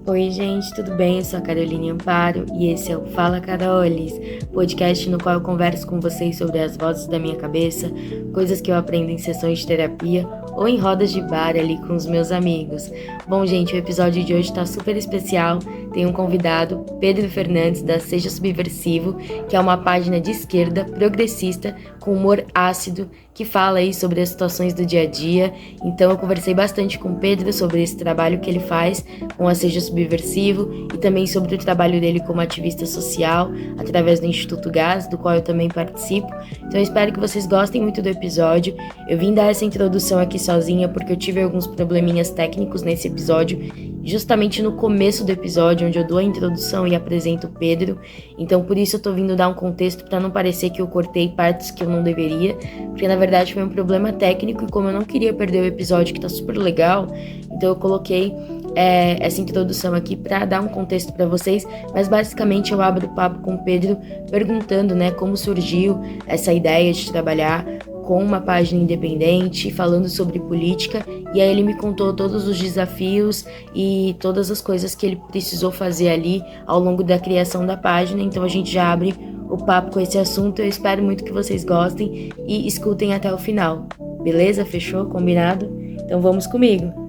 Oi, gente, tudo bem? Eu sou a Caroline Amparo e esse é o Fala Carolis, podcast no qual eu converso com vocês sobre as vozes da minha cabeça, coisas que eu aprendo em sessões de terapia ou em rodas de bar ali com os meus amigos. Bom, gente, o episódio de hoje tá super especial. Tem um convidado, Pedro Fernandes, da Seja Subversivo, que é uma página de esquerda progressista com humor ácido que fala aí sobre as situações do dia a dia. Então eu conversei bastante com o Pedro sobre esse trabalho que ele faz com a Seja Subversivo e também sobre o trabalho dele como ativista social através do Instituto Gás, do qual eu também participo. Então eu espero que vocês gostem muito do episódio. Eu vim dar essa introdução aqui sozinha porque eu tive alguns probleminhas técnicos nesse episódio, justamente no começo do episódio, onde eu dou a introdução e apresento o Pedro. Então por isso eu tô vindo dar um contexto para não parecer que eu cortei partes que eu não deveria, porque na verdade foi um problema técnico e como eu não queria perder o episódio que tá super legal, então eu coloquei essa introdução aqui para dar um contexto para vocês, mas basicamente eu abro o papo com o Pedro perguntando, né, como surgiu essa ideia de trabalhar com uma página independente, falando sobre política, e aí ele me contou todos os desafios e todas as coisas que ele precisou fazer ali ao longo da criação da página, então a gente já abre o papo com esse assunto. Eu espero muito que vocês gostem e escutem até o final. Beleza? Fechou? Combinado? Então vamos comigo.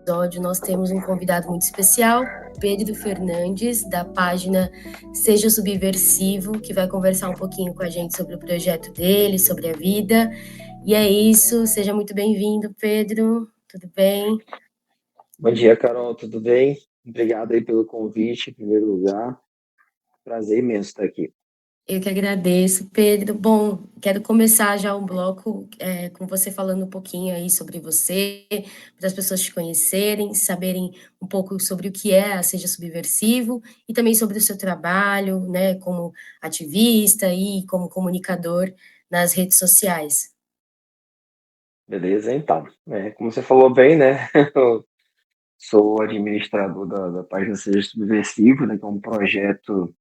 Episódio nós temos um convidado muito especial, Pedro Fernandes, da página Seja Subversivo, que vai conversar um pouquinho com a gente sobre o projeto dele, sobre a vida. E é isso, seja muito bem-vindo, Pedro. Tudo bem? Bom dia, Carol, tudo bem? Obrigado aí pelo convite, em primeiro lugar. Prazer imenso estar aqui. Eu que agradeço, Pedro. Bom, quero começar já o bloco com você falando um pouquinho aí sobre você, para as pessoas te conhecerem, saberem um pouco sobre o que é a Seja Subversivo e também sobre o seu trabalho, né, como ativista e como comunicador nas redes sociais. Beleza, então. Como você falou bem, né? Eu sou administrador da página Seja Subversivo, né? Que é um projeto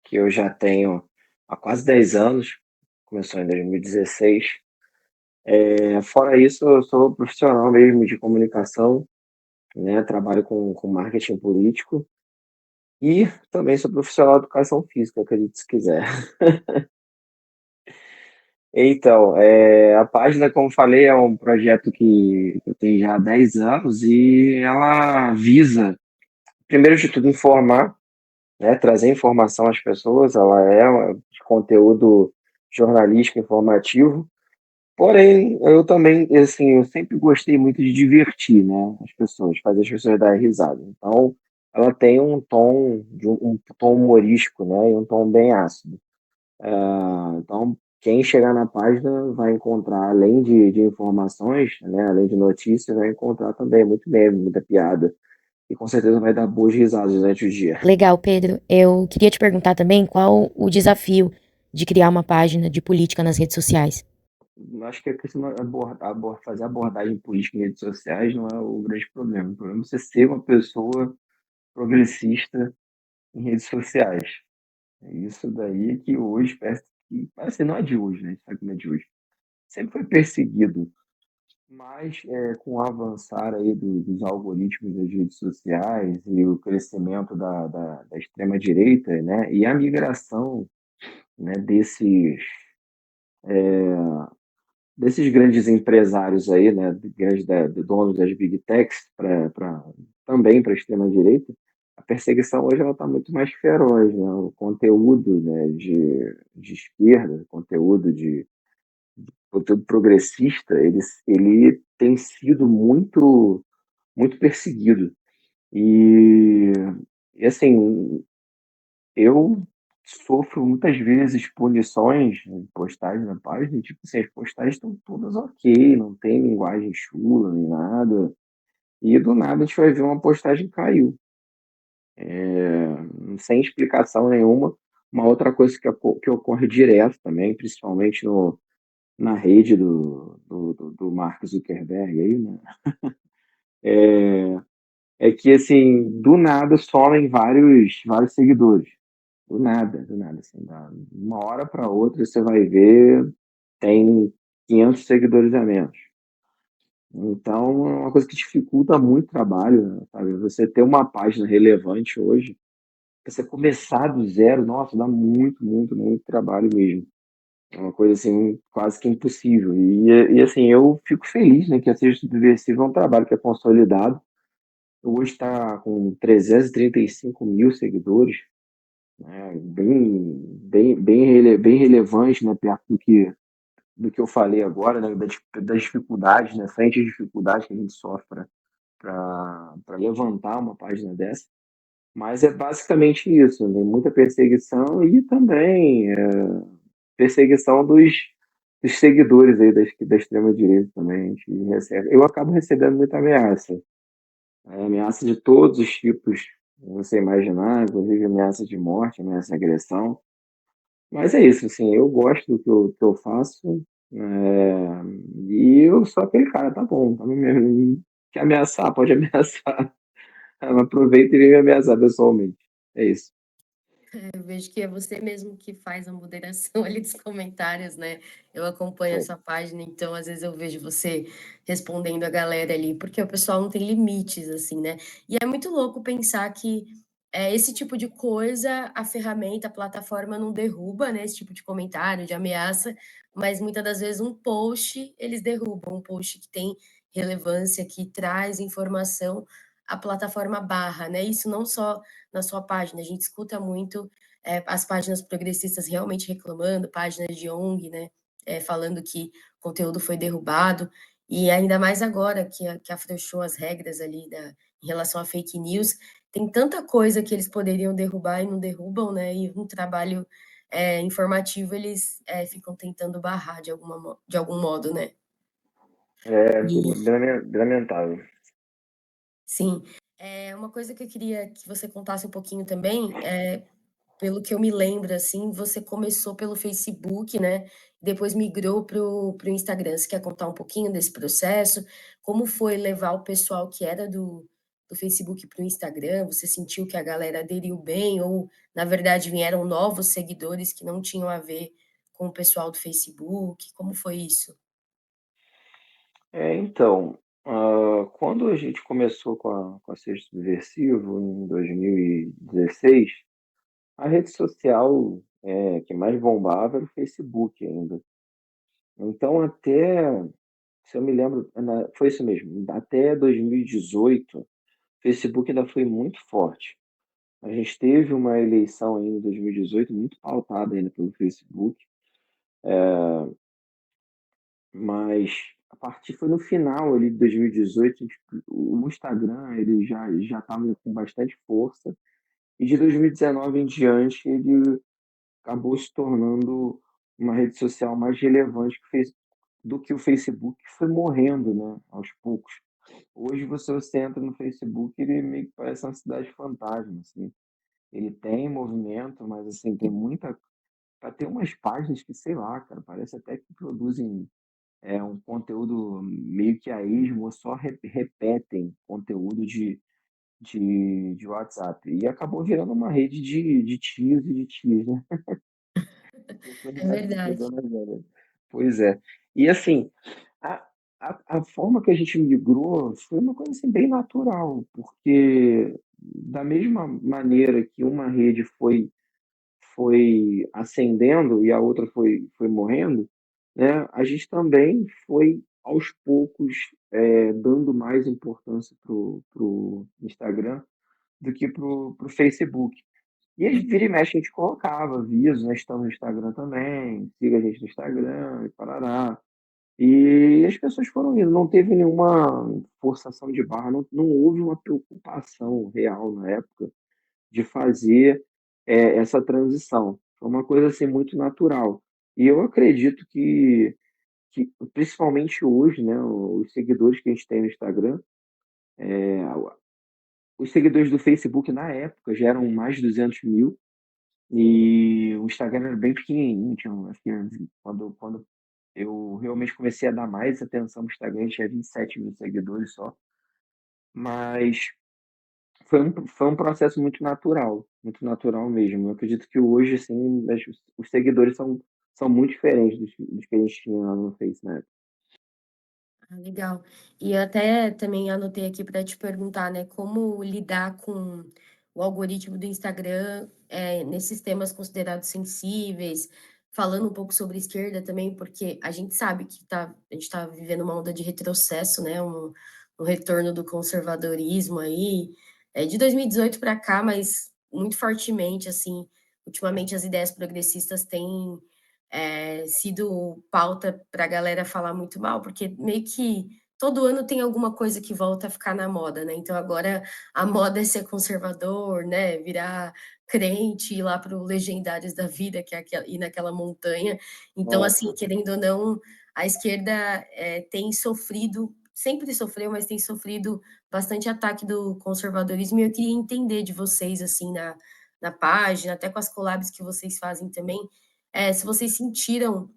que eu já tenho há quase 10 anos. Começou em 2016. Fora isso, eu sou profissional mesmo de comunicação, né? Trabalho com marketing político e também sou profissional de educação física, acredite se quiser. Então, a página, como falei, é um projeto que eu tenho já há 10 anos e ela visa, primeiro de tudo, informar, né, trazer informação às pessoas. Ela é de conteúdo jornalístico informativo, porém, eu também, assim, eu sempre gostei muito de divertir, né, as pessoas, fazer as pessoas darem risada. Então, ela tem um tom, um tom humorístico, né, e um tom bem ácido. Então, quem chegar na página vai encontrar, além de informações, né, além de notícias, vai encontrar também muito meme, muita piada. E com certeza vai dar boas risadas durante o dia. Legal, Pedro. Eu queria te perguntar também qual o desafio de criar uma página de política nas redes sociais. Acho que a questão de fazer abordagem política em redes sociais não é o grande problema. O problema é você ser uma pessoa progressista em redes sociais. É isso daí que hoje parece que não é de hoje, né? A gente sabe que não é de hoje. Sempre foi perseguido. Mas com o avançar aí dos algoritmos das redes sociais e o crescimento da extrema-direita, né, e a migração, né, desses grandes empresários aí, né, donos das big techs, também para a extrema-direita, a perseguição hoje ela está muito mais feroz, né? O conteúdo, né, de esquerda, conteúdo progressista, ele tem sido muito perseguido. E, e assim, eu sofro muitas vezes punições em postagens na página, tipo assim, as postagens estão todas ok, não tem linguagem chula nem nada. E do nada a gente vai ver uma postagem caiu, sem explicação nenhuma. Uma outra coisa que ocorre direto também, principalmente na rede do Mark Zuckerberg aí, né? É que assim, do nada somem vários seguidores. Do nada, assim, de uma hora para outra você vai ver, tem 500 seguidores a menos. Então, é uma coisa que dificulta muito o trabalho, né, sabe? Você ter uma página relevante hoje, você começar do zero, nossa, dá muito, muito, muito trabalho mesmo. É uma coisa assim, quase que impossível. E assim, eu fico feliz, né, que a Seja Subversiva é um trabalho que é consolidado. Hoje está com 335 mil seguidores, né, bem relevante, né, perto do que eu falei agora, né, das dificuldades, né, frente às dificuldades que a gente sofre para levantar uma página dessa. Mas é basicamente isso, né, muita perseguição e também perseguição dos seguidores aí da extrema-direita também. A gente recebe. Eu acabo recebendo muita ameaça. Ameaça de todos os tipos, você imaginar, inclusive ameaça de morte, ameaça de agressão. Mas é isso, assim, eu gosto do que eu faço, e eu sou aquele cara, tá bom, tá me, quer ameaçar, pode ameaçar. Aproveita e vem me ameaçar pessoalmente. É isso. Eu vejo que é você mesmo que faz a moderação ali dos comentários, né? Eu acompanho a É. sua página, então às vezes eu vejo você respondendo a galera ali, porque o pessoal não tem limites, assim, né? E é muito louco pensar que esse tipo de coisa, a ferramenta, a plataforma não derruba, né? Esse tipo de comentário, de ameaça, mas muitas das vezes um post eles derrubam, um post que tem relevância, que traz informação, a plataforma barra, né? Isso não só na sua página. A gente escuta muito as páginas progressistas realmente reclamando, páginas de ONG, né? Falando que o conteúdo foi derrubado. E ainda mais agora que afrouxou as regras ali em relação a fake news, tem tanta coisa que eles poderiam derrubar e não derrubam, né? E um trabalho informativo eles ficam tentando barrar de algum modo, né? É E lamentável. sim, uma coisa que eu queria que você contasse um pouquinho também, pelo que eu me lembro, assim, você começou pelo Facebook, né? Depois migrou pro Instagram. Você quer contar um pouquinho desse processo? Como foi levar o pessoal que era do Facebook para o Instagram? Você sentiu que a galera aderiu bem? Ou, na verdade, vieram novos seguidores que não tinham a ver com o pessoal do Facebook? Como foi isso? Então, quando a gente começou com a Seja Subversivo, em 2016, a rede social que mais bombava era o Facebook ainda. Então, se eu me lembro, foi isso mesmo, até 2018, o Facebook ainda foi muito forte. A gente teve uma eleição ainda em 2018 muito pautada ainda pelo Facebook, mas a partir foi no final ali de 2018, o Instagram ele já estava com bastante força e de 2019 em diante ele acabou se tornando uma rede social mais relevante do que o Facebook, que foi morrendo, né, aos poucos. Hoje você entra no Facebook, ele meio que parece uma cidade fantasma, assim. Ele tem movimento, mas assim, tem muita. Tem umas páginas que, sei lá, cara, parece até que produzem um conteúdo meio que a esmo, ou só repetem conteúdo de WhatsApp. E acabou virando uma rede de tios e de tias, né? As pessoas É mais verdade. mais velhas. Pois é. E assim, a, a forma que a gente migrou foi uma coisa assim, bem natural, porque da mesma maneira que uma rede foi ascendendo e a outra foi morrendo, né, a gente também foi, aos poucos, dando mais importância pro Instagram do que pro Facebook. E aí, vira e mexe, a gente colocava aviso, né? Estamos no Instagram também, siga a gente no Instagram, e parará. E as pessoas foram indo, não teve nenhuma forçação de barra, não houve uma preocupação real na época de fazer essa transição. Foi uma coisa assim muito natural. E eu acredito que principalmente hoje, né, os seguidores que a gente tem no Instagram, os seguidores do Facebook na época já eram mais de 200 mil e o Instagram era bem pequenininho, acho que quando eu realmente comecei a dar mais atenção no Instagram, tinha 27 mil seguidores só, mas foi um processo muito natural mesmo. Eu acredito que hoje, assim, os seguidores são muito diferentes dos que a gente tinha lá no Face, né? Ah, legal. E eu até também anotei aqui para te perguntar, né, como lidar com o algoritmo do Instagram, nesses temas considerados sensíveis, falando um pouco sobre esquerda também, porque a gente sabe que a gente está vivendo uma onda de retrocesso, né, um retorno do conservadorismo aí, de 2018 para cá, mas muito fortemente, assim, ultimamente as ideias progressistas têm sido pauta para a galera falar muito mal, porque meio que todo ano tem alguma coisa que volta a ficar na moda, né? Então agora a moda é ser conservador, né? Virar crente, ir lá para o Legendários da Vida, que é ir naquela montanha. Então, assim, Nossa. querendo ou não, a esquerda tem sofrido, sempre sofreu, mas tem sofrido bastante ataque do conservadorismo. E eu queria entender de vocês, assim, na página, até com as collabs que vocês fazem também, se vocês sentiram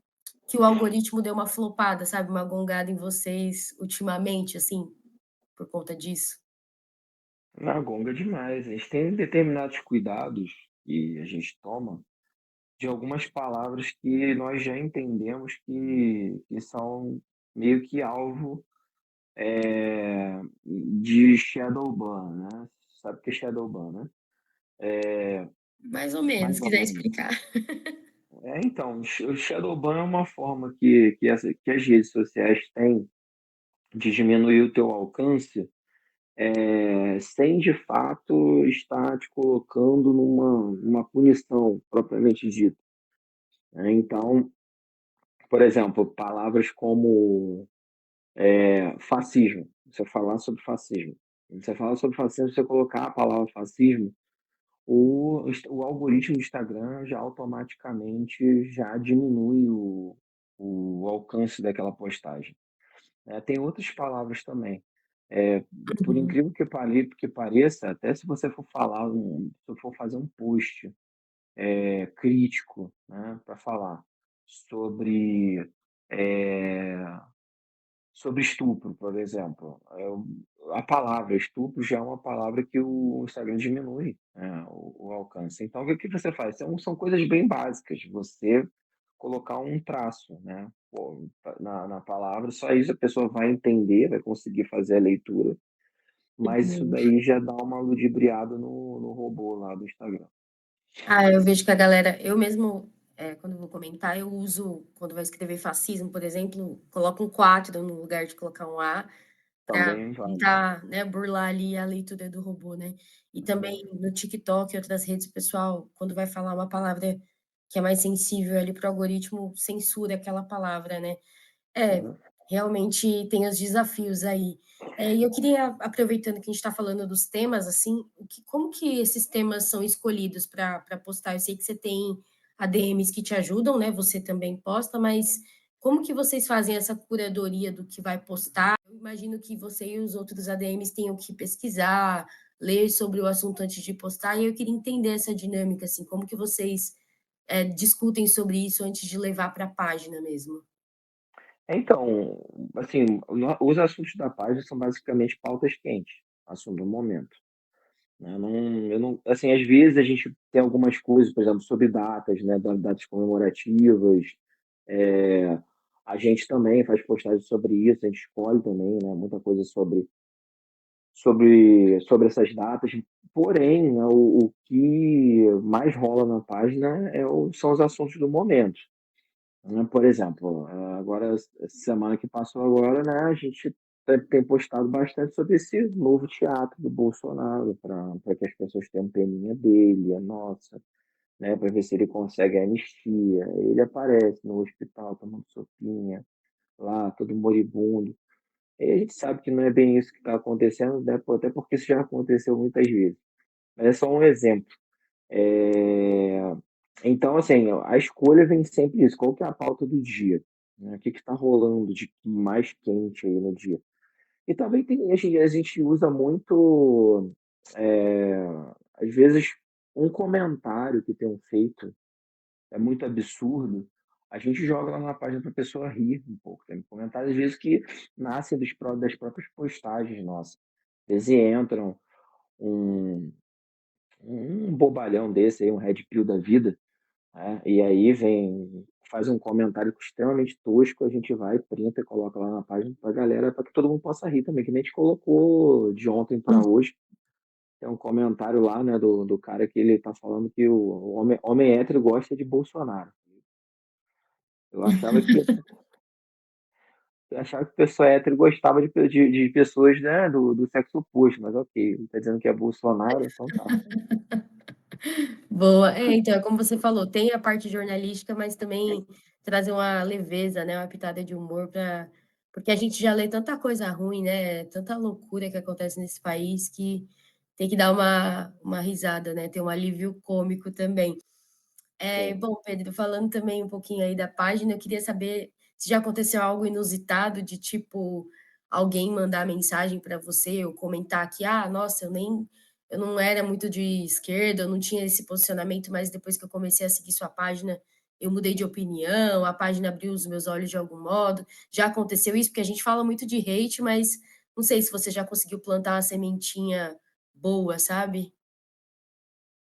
que o algoritmo deu uma flopada, sabe, uma gongada em vocês ultimamente, assim, por conta disso? Na gonga demais. A gente tem determinados cuidados que a gente toma de algumas palavras que nós já entendemos que são meio que alvo de shadow ban, né? Sabe o que é shadow ban, né? Mais ou menos, Mais se ou quiser menos. explicar. Então, o shadow ban é uma forma que as redes sociais têm de diminuir o teu alcance, sem de fato estar te colocando numa punição propriamente dita, né? Então, por exemplo, palavras como fascismo. Você falar sobre fascismo. Você falar sobre fascismo, você colocar a palavra fascismo, o algoritmo do Instagram já automaticamente já diminui o alcance daquela postagem. Tem outras palavras também. É, por Uhum, incrível que pareça, até se você for falar, se for fazer um post crítico, né, para falar sobre é, sobre estupro, por exemplo. A palavra estupro já é uma palavra que o Instagram diminui, né, o alcance. Então, o que você faz? São coisas bem básicas. Você colocar um traço, né, pô, na palavra, só isso a pessoa vai entender, vai conseguir fazer a leitura, mas isso uhum. daí já dá uma ludibriada no robô lá do Instagram. Ah, eu vejo que a galera eu mesmo, quando eu vou comentar, eu uso quando vai escrever fascismo, por exemplo, coloco um 4 no lugar de colocar um A, para Também vale. tentar, né, burlar ali a leitura do robô, né. E também Uhum, no TikTok e outras redes, o pessoal, quando vai falar uma palavra que é mais sensível ali para o algoritmo, censura aquela palavra, né. É, uhum. realmente tem os desafios aí. E eu queria, aproveitando que a gente está falando dos temas, assim, como que esses temas são escolhidos para postar? Eu sei que você tem ADMs que te ajudam, né, você também posta, mas como que vocês fazem essa curadoria do que vai postar? Eu imagino que você e os outros ADMs tenham que pesquisar, ler sobre o assunto antes de postar, e eu queria entender essa dinâmica, assim, como que vocês, discutem sobre isso antes de levar para a página mesmo? Então, assim, os assuntos da página são basicamente pautas quentes, assunto do momento. Né? Eu não, assim, às vezes a gente tem algumas coisas, por exemplo, sobre datas, né, datas comemorativas. É, a gente também faz postagens sobre isso, a gente escolhe também, né, muita coisa sobre essas datas. Porém, né, o que mais rola na página são os assuntos do momento. Né? Por exemplo, agora, essa semana que passou agora, né, a gente tem postado bastante sobre esse novo teatro do Bolsonaro, para que as pessoas tenham peninha dele, a nossa, né, para ver se ele consegue a anistia. Ele aparece no hospital tomando sopinha, lá, todo moribundo. E a gente sabe que não é bem isso que está acontecendo, né, até porque isso já aconteceu muitas vezes. Mas é só um exemplo. É, então, assim, a escolha vem sempre isso. Qual que é a pauta do dia? Né? O que está rolando de mais quente aí no dia? E também a gente usa muito, é, às vezes, um comentário que tenham feito é muito absurdo, a gente joga lá na página para a pessoa rir um pouco. Tem comentários, às vezes, que nascem das próprias postagens nossas. Eles entram um, um bobalhão desse aí, um red pill da vida, né? E aí vem faz um comentário extremamente tosco, a gente vai, printa e coloca lá na página pra galera, para que todo mundo possa rir também, que nem a gente colocou de ontem para hoje. Tem um comentário lá, né, do cara que ele tá falando que o homem hétero gosta de Bolsonaro. Eu achava que Eu achava que pessoa hétero gostava de pessoas, né, do sexo oposto, mas ok, ele tá dizendo que é Bolsonaro, então tá. Boa. É, então, é como você falou, tem a parte jornalística, mas também trazer uma leveza, né, uma pitada de humor para porque a gente já lê tanta coisa ruim, né, tanta loucura que acontece nesse país que tem que dar uma risada, né, ter um alívio cômico também. Sim. Bom, Pedro, falando também um pouquinho aí da página, eu queria saber se já aconteceu algo inusitado de tipo alguém mandar mensagem para você ou comentar que, ah, nossa, eu não era muito de esquerda, eu não tinha esse posicionamento, mas depois que eu comecei a seguir sua página, eu mudei de opinião, a página abriu os meus olhos de algum modo. Já aconteceu isso? Porque a gente fala muito de hate, mas não sei se você já conseguiu plantar uma sementinha boa, sabe?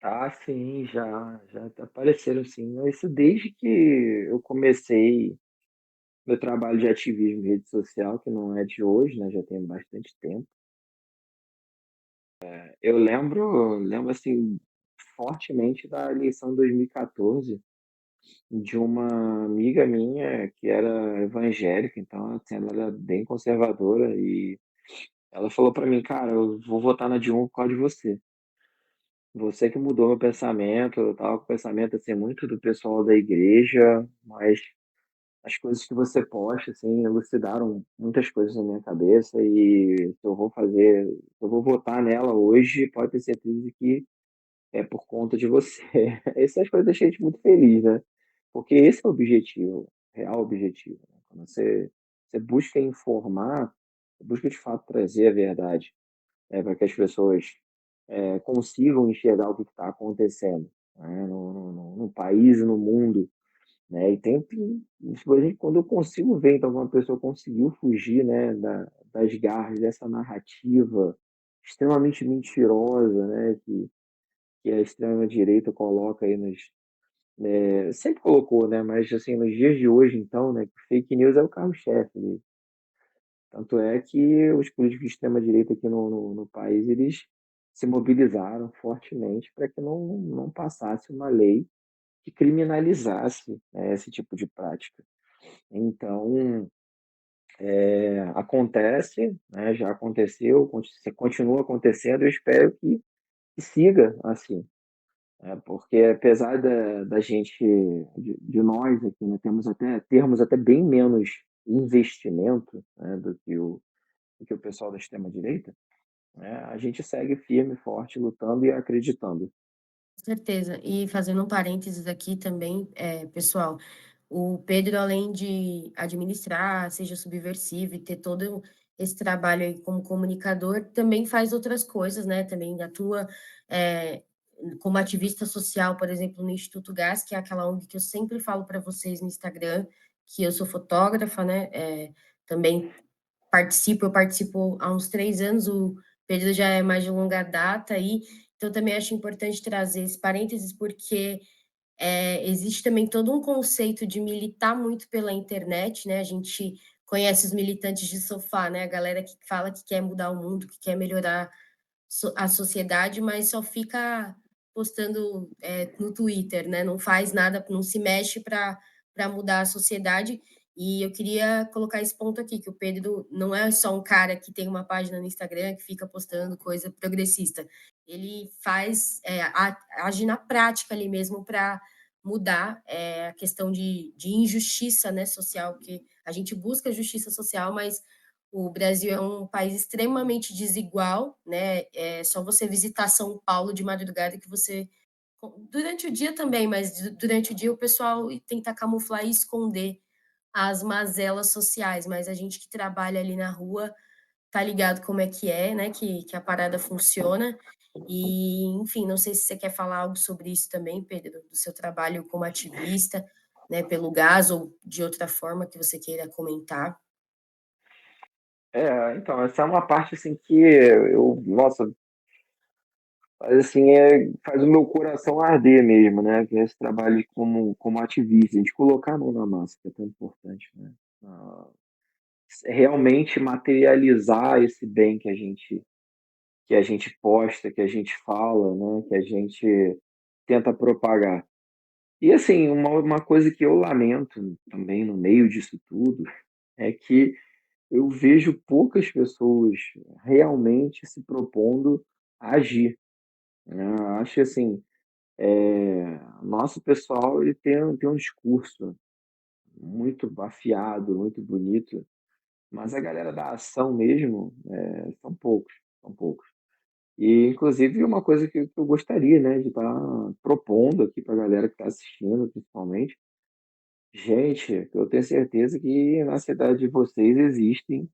Ah, sim, já apareceram sim. Isso desde que eu comecei meu trabalho de ativismo em rede social, que não é de hoje, né, já tem bastante tempo. Eu lembro assim, fortemente da eleição de 2014, de uma amiga minha que era evangélica, então assim, ela era bem conservadora e ela falou pra mim: "Cara, eu vou votar na Dilma por causa de você. Você que mudou meu pensamento, eu estava com o pensamento, assim, muito do pessoal da igreja, mas as coisas que você posta, assim, elucidaram muitas coisas na minha cabeça e se eu vou votar nela hoje, pode ter certeza que é por conta de você". Essas coisas deixam a gente muito feliz, né, porque esse é o objetivo, real objetivo, né, quando você busca informar, você busca de fato trazer a verdade, para que as pessoas, consigam enxergar o que está acontecendo, né, no país e no mundo, né, e tem por exemplo, quando eu consigo ver, então, que uma pessoa conseguiu fugir, né, das garras dessa narrativa extremamente mentirosa, né, que a extrema direita coloca aí sempre colocou, né, mas assim, nos dias de hoje então, né, que fake news é o carro-chefe ali. Tanto é que os políticos de extrema direita aqui no país, eles se mobilizaram fortemente para que não passasse uma lei que criminalizasse, né, esse tipo de prática. Então, acontece, né, já aconteceu, continua acontecendo, eu espero que siga assim. Porque apesar da gente, de nós aqui, né, termos até bem menos investimento, né, do que o pessoal da extrema-direita, né, a gente segue firme, forte, lutando e acreditando. Com certeza. E fazendo um parênteses aqui também, pessoal, o Pedro, além de administrar, seja subversivo e ter todo esse trabalho aí como comunicador, também faz outras coisas, né? Também atua é, como ativista social, por exemplo, no Instituto Gás, que é aquela ONG que eu sempre falo para vocês no Instagram, que eu sou fotógrafa, né? Também eu participo há uns 3 anos, o Pedro já é mais de longa data aí, então também acho importante trazer esse parênteses, porque existe também todo um conceito de militar muito pela internet, né? A gente conhece os militantes de sofá, né? A galera que fala que quer mudar o mundo, que quer melhorar a sociedade, mas só fica postando no Twitter, né? Não faz nada, não se mexe para mudar a sociedade. E eu queria colocar esse ponto aqui, que o Pedro não é só um cara que tem uma página no Instagram que fica postando coisa progressista. Ele age na prática ali mesmo para mudar a questão de injustiça, né, social, porque a gente busca justiça social, mas o Brasil é um país extremamente desigual, né? É só você visitar São Paulo de madrugada que você. Durante o dia também, mas durante o dia o pessoal tenta camuflar e esconder as mazelas sociais, mas a gente que trabalha ali na rua tá ligado como é, né? Que a parada funciona. E, enfim, não sei se você quer falar algo sobre isso também, Pedro, do seu trabalho como ativista, né, pelo gás ou de outra forma que você queira comentar. Então, essa é uma parte assim que eu, nossa, Mas assim, faz o meu coração arder mesmo, né? Que é esse trabalho como ativista, a gente colocar a mão na massa, que é tão importante, né? Ah, realmente materializar esse bem que a gente posta, que a gente fala, né? Que a gente tenta propagar. E assim, uma coisa que eu lamento também no meio disso tudo é que eu vejo poucas pessoas realmente se propondo a agir, né? Eu acho que assim, nosso pessoal ele tem um discurso muito afiado, muito bonito, mas a galera da ação mesmo são poucos, são poucos. E inclusive uma coisa que eu gostaria, né, de estar propondo aqui para a galera que está assistindo, principalmente, gente, eu tenho certeza que na cidade de vocês existem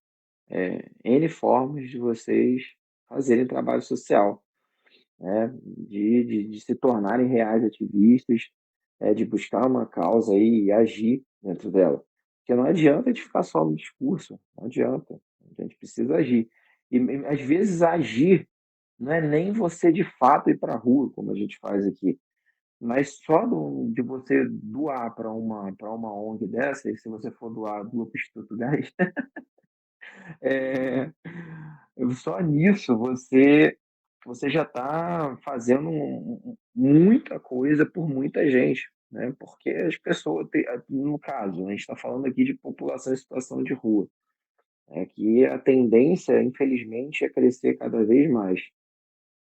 N formas de vocês fazerem trabalho social, né? De se tornarem reais ativistas, de buscar uma causa aí e agir dentro dela. Porque não adianta de ficar só no discurso, não adianta. A gente precisa agir. E às vezes agir não é nem você de fato ir para a rua, como a gente faz aqui, mas só de você doar para uma ONG dessa, e se você for doar, doa para o Instituto Gás, é, só nisso você já está fazendo muita coisa por muita gente, né? Porque as pessoas, no caso, a gente está falando aqui de população em situação de rua, que a tendência, infelizmente, é crescer cada vez mais.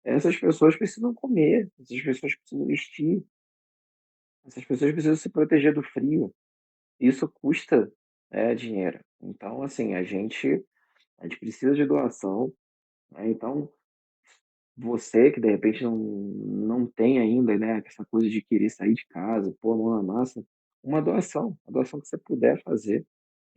Essas pessoas precisam comer, essas pessoas precisam vestir, essas pessoas precisam se proteger do frio. Isso custa, dinheiro. Então, assim, a gente precisa de doação, né? Então, você que de repente não tem ainda, né, essa coisa de querer sair de casa, pôr a mão na massa, a doação que você puder fazer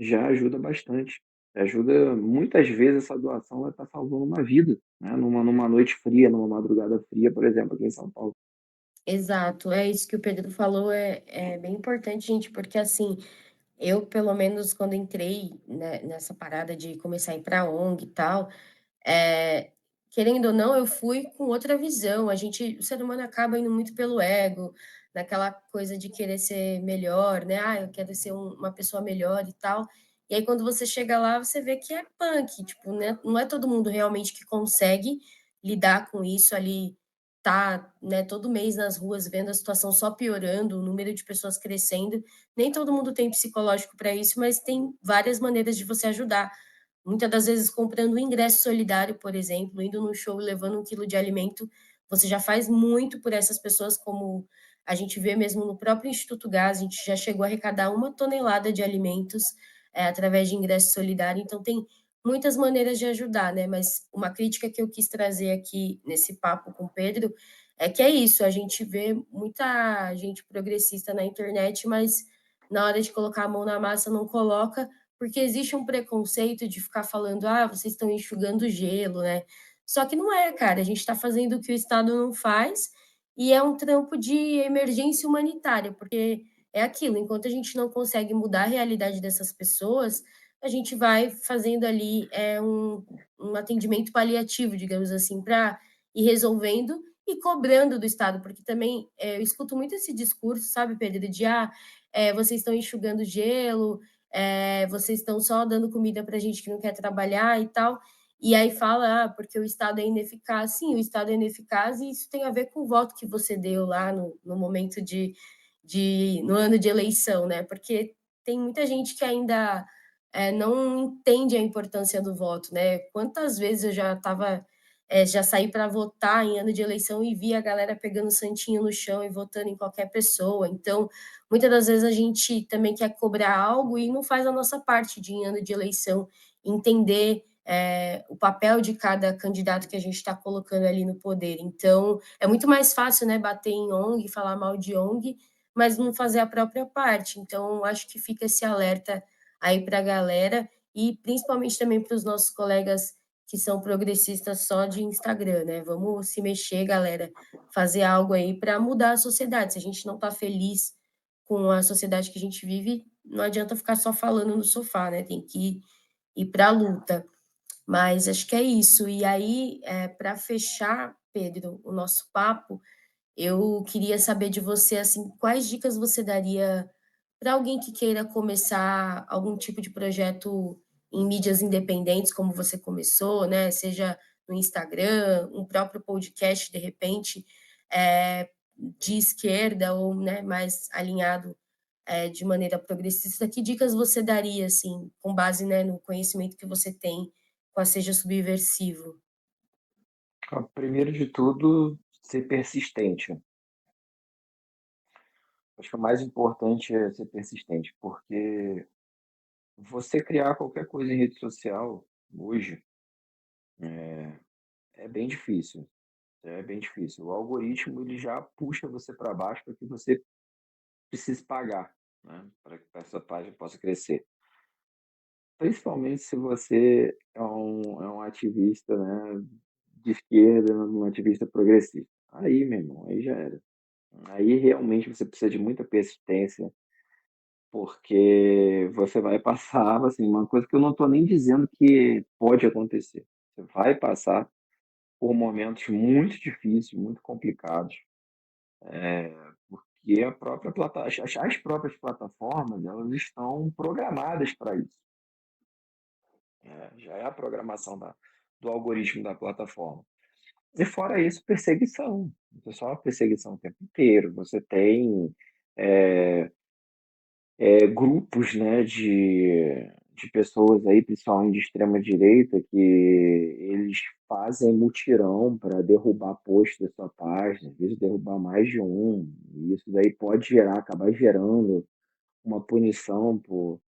já ajuda bastante. Ajuda, muitas vezes essa doação vai estar salvando uma vida, né, numa noite fria, numa madrugada fria, por exemplo, aqui em São Paulo. Exato, é isso que o Pedro falou, é bem importante, gente, porque assim, eu, pelo menos, quando entrei, né, nessa parada de começar a ir para ONG e tal, eh, querendo ou não, eu fui com outra visão. O ser humano acaba indo muito pelo ego, naquela coisa de querer ser melhor, né? Ah, eu quero ser uma pessoa melhor e tal. E aí, quando você chega lá, você vê que é punk, tipo, né? Não é todo mundo realmente que consegue lidar com isso ali, tá, né, todo mês nas ruas vendo a situação só piorando, o número de pessoas crescendo. Nem todo mundo tem psicológico para isso, mas tem várias maneiras de você ajudar. Muitas das vezes comprando um ingresso solidário, por exemplo, indo num show e levando 1 quilo de alimento, você já faz muito por essas pessoas, como a gente vê mesmo no próprio Instituto Gás, a gente já chegou a arrecadar 1 tonelada de alimentos, através de ingresso solidário, então tem muitas maneiras de ajudar, né, mas uma crítica que eu quis trazer aqui nesse papo com o Pedro, é que é isso, a gente vê muita gente progressista na internet, mas na hora de colocar a mão na massa não coloca, porque existe um preconceito de ficar falando: "Ah, vocês estão enxugando gelo", né. Só que não é, cara, a gente está fazendo o que o Estado não faz, e é um trampo de emergência humanitária, porque é aquilo, enquanto a gente não consegue mudar a realidade dessas pessoas, a gente vai fazendo ali, um atendimento paliativo, digamos assim, para ir resolvendo e cobrando do Estado, porque também, eu escuto muito esse discurso, sabe, Pedro, de: "Ah, vocês estão enxugando gelo, vocês estão só dando comida para gente que não quer trabalhar e tal. E aí fala, ah, porque o Estado é ineficaz. Sim, o Estado é ineficaz e isso tem a ver com o voto que você deu lá no momento no ano de eleição, né? Porque tem muita gente que ainda não entende a importância do voto, né? Quantas vezes eu já saí para votar em ano de eleição e vi a galera pegando santinho no chão e votando em qualquer pessoa. Então, muitas das vezes a gente também quer cobrar algo e não faz a nossa parte de em ano de eleição, entender o papel de cada candidato que a gente está colocando ali no poder. Então, é muito mais fácil, né, bater em ONG, falar mal de ONG, mas não fazer a própria parte. Então, acho que fica esse alerta aí para a galera e principalmente também para os nossos colegas que são progressistas só de Instagram, né? Vamos se mexer, galera, fazer algo aí para mudar a sociedade. Se a gente não está feliz com a sociedade que a gente vive, não adianta ficar só falando no sofá, né? Tem que ir para a luta. Mas acho que é isso. E aí, para fechar, Pedro, o nosso papo, eu queria saber de você, assim, quais dicas você daria para alguém que queira começar algum tipo de projeto em mídias independentes, como você começou, né? Seja no Instagram, um próprio podcast, de repente, de esquerda ou, né, mais alinhado, de maneira progressista. Que dicas você daria, assim, com base, né, no conhecimento que você tem com a Seja Subversivo? Ó, primeiro de tudo, ser persistente. Acho que o mais importante é ser persistente, porque você criar qualquer coisa em rede social hoje é bem difícil. É bem difícil. O algoritmo ele já puxa você para baixo para que você precise pagar, né, para que essa página possa crescer. Principalmente se você é um ativista, né, de esquerda, um ativista progressista. Aí, meu irmão, aí já era. Aí realmente você precisa de muita persistência, porque você vai passar, assim, uma coisa que eu não estou nem dizendo que pode acontecer. Você vai passar por momentos muito difíceis, muito complicados, porque a própria as próprias plataformas, elas estão programadas para isso. Já é a programação do algoritmo da plataforma. E fora isso, perseguição. Não é só perseguição o tempo inteiro. Você tem é, grupos, né, de pessoas aí, principalmente de extrema direita, que eles fazem mutirão para derrubar post da sua página, às vezes derrubar mais de um. E isso daí pode acabar gerando uma punição por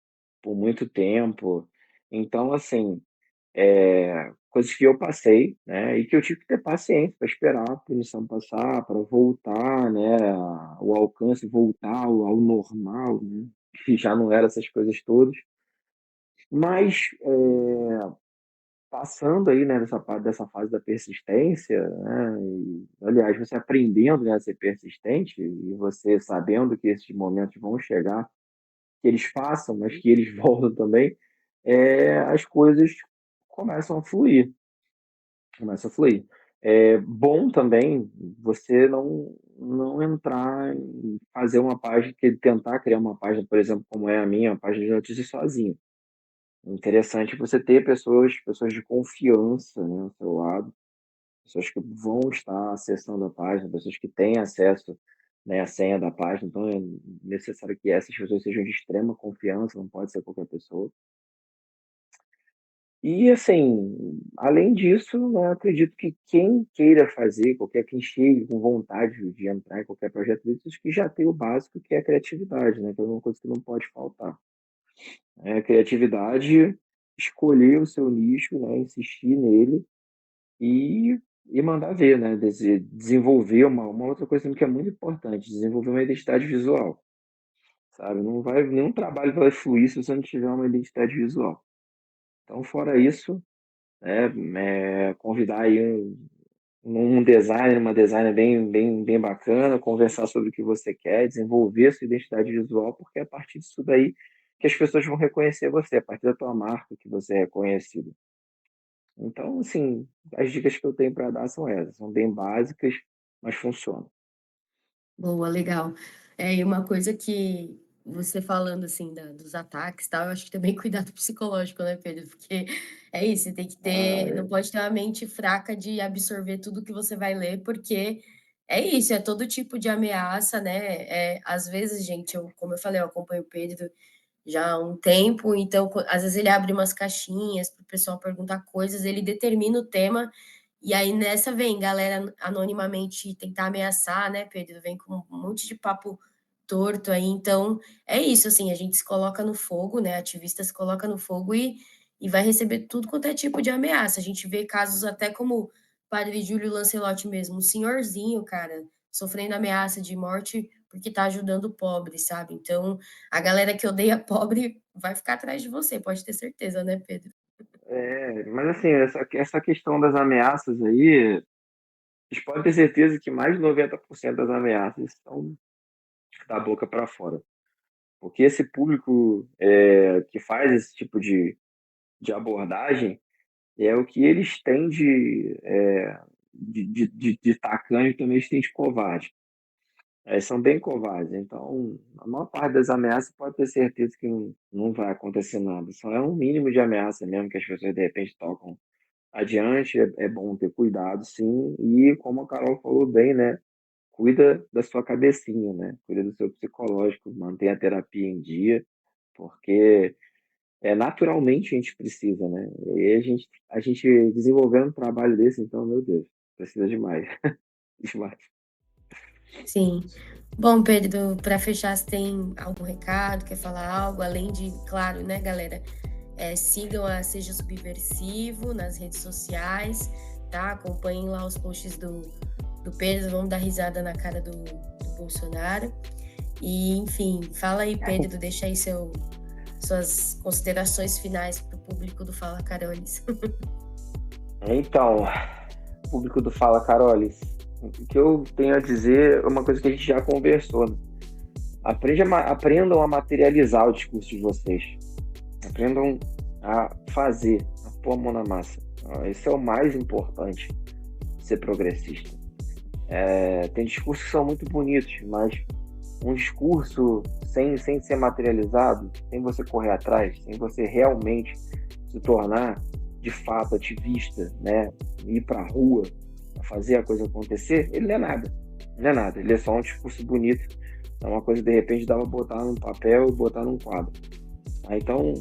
muito tempo. Então, assim, coisas que eu passei, né, e que eu tive que ter paciência para esperar a punição passar, para voltar, né, o alcance voltar ao normal, né, que já não era essas coisas todas. Mas, passando aí, né, dessa fase da persistência, né, e, aliás, você aprendendo, né, a ser persistente e você sabendo que esses momentos vão chegar, que eles passam, mas que eles voltam também, as coisas começam a fluir. Começa a fluir. É bom também você não entrar em fazer uma página, tentar criar uma página, por exemplo, como é a minha, uma página de notícias sozinho. É interessante você ter pessoas de confiança, né, ao seu lado, pessoas que vão estar acessando a página, pessoas que têm acesso, né, à senha da página. Então é necessário que essas pessoas sejam de extrema confiança, não pode ser qualquer pessoa. E assim, além disso, né, eu acredito que quem queira fazer, quem chegue com vontade de entrar em qualquer projeto desses, que já tem o básico, que é a criatividade, né, que é uma coisa que não pode faltar. Criatividade, escolher o seu nicho, né, insistir nele e, e mandar ver, né, desenvolver uma outra coisa também que é muito importante, desenvolver uma identidade visual, sabe? Nenhum trabalho vai fluir se você não tiver uma identidade visual. Então, fora isso, convidar aí um designer, uma designer bem bacana, conversar sobre o que você quer, desenvolver a sua identidade visual, porque é a partir disso daí que as pessoas vão reconhecer você, a partir da tua marca que você é reconhecido. Então, assim, as dicas que eu tenho para dar são essas, são bem básicas, mas funcionam. Boa, legal. E uma coisa que você falando, assim, dos ataques e tal, eu acho que também cuidado psicológico, né, Pedro? Porque é isso, você tem que Ah, ter, não pode ter uma mente fraca de absorver tudo que você vai ler, porque é isso, é todo tipo de ameaça, né? Às vezes, gente, como eu falei, eu acompanho o Pedro já há um tempo, então, às vezes ele abre umas caixinhas para o pessoal perguntar coisas, ele determina o tema e aí nessa vem galera anonimamente tentar ameaçar, né, Pedro? Vem com um monte de papo torto aí. Então, é isso, assim, a gente se coloca no fogo, né? Ativista se coloca no fogo e vai receber tudo quanto é tipo de ameaça. A gente vê casos até como o padre Júlio Lancelotti mesmo, um senhorzinho, cara, sofrendo ameaça de morte porque tá ajudando o pobre, sabe? Então, a galera que odeia pobre vai ficar atrás de você, pode ter certeza, né, Pedro? mas assim, essa questão das ameaças aí, vocês podem ter certeza que mais de 90% das ameaças são da boca para fora. Porque esse público que faz esse tipo de abordagem é o que eles têm de de tacanho, também eles têm de covarde. São bem covardes. Então, a maior parte das ameaças pode ter certeza que não vai acontecer nada. Só é um mínimo de ameaça mesmo que as pessoas de repente tocam adiante. É bom ter cuidado, sim. E como a Carol falou bem, né? Cuida da sua cabecinha, né? Cuida do seu psicológico, mantenha a terapia em dia, porque naturalmente a gente precisa, né? E a gente desenvolvendo um trabalho desse, então, meu Deus, precisa demais. Demais. Sim. Bom, Pedro, para fechar, você tem algum recado, quer falar algo? Além de, claro, né, galera? Sigam a Seja Subversivo nas redes sociais, tá? Acompanhem lá os posts do Pedro, vamos dar risada na cara do Bolsonaro. E, enfim, fala aí, Pedro, deixa aí suas considerações finais para o público do Fala Carolis. Então, público do Fala Carolis, o que eu tenho a dizer é uma coisa que a gente já conversou, né? Aprendam a materializar o discurso de vocês. Aprendam a fazer, a pôr a mão na massa. Esse é o mais importante, ser progressista. Tem discursos que são muito bonitos, mas um discurso sem ser materializado, sem você correr atrás, sem você realmente se tornar de fato ativista, né? Ir para a rua, fazer a coisa acontecer, ele não é nada. Não é nada, ele é só um discurso bonito. É uma coisa, de repente, dá para botar num papel e botar num quadro. Então,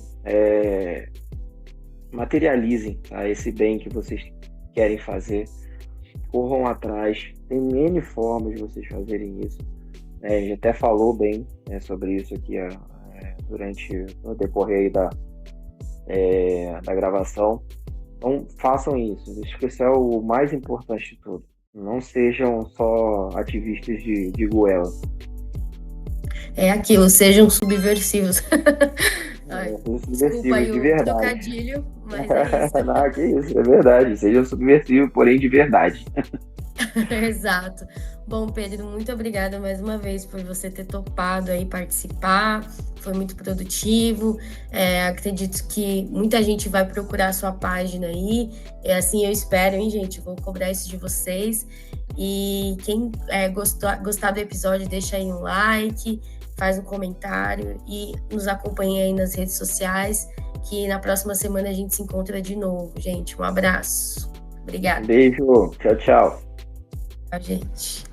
materializem, tá, esse bem que vocês querem fazer. Corram atrás. Tem N formas de vocês fazerem isso. A gente até falou bem, né, sobre isso aqui no decorrer aí da gravação. Então, façam isso. Isso é o mais importante de tudo. Não sejam só ativistas de goela. É aquilo, sejam subversivos. Desculpa aí de o trocadilho, mas é isso. Não, que isso, é verdade. Sejam subversivos, porém de verdade. Exato. Bom, Pedro, muito obrigada mais uma vez por você ter topado aí participar. Foi muito produtivo. Acredito que muita gente vai procurar a sua página aí. Assim eu espero, hein, gente? Vou cobrar isso de vocês. E quem gostar do episódio, deixa aí um like, faz um comentário e nos acompanha aí nas redes sociais, que na próxima semana a gente se encontra de novo, gente. Um abraço. Obrigada. Beijo. Tchau, tchau. Tchau, gente.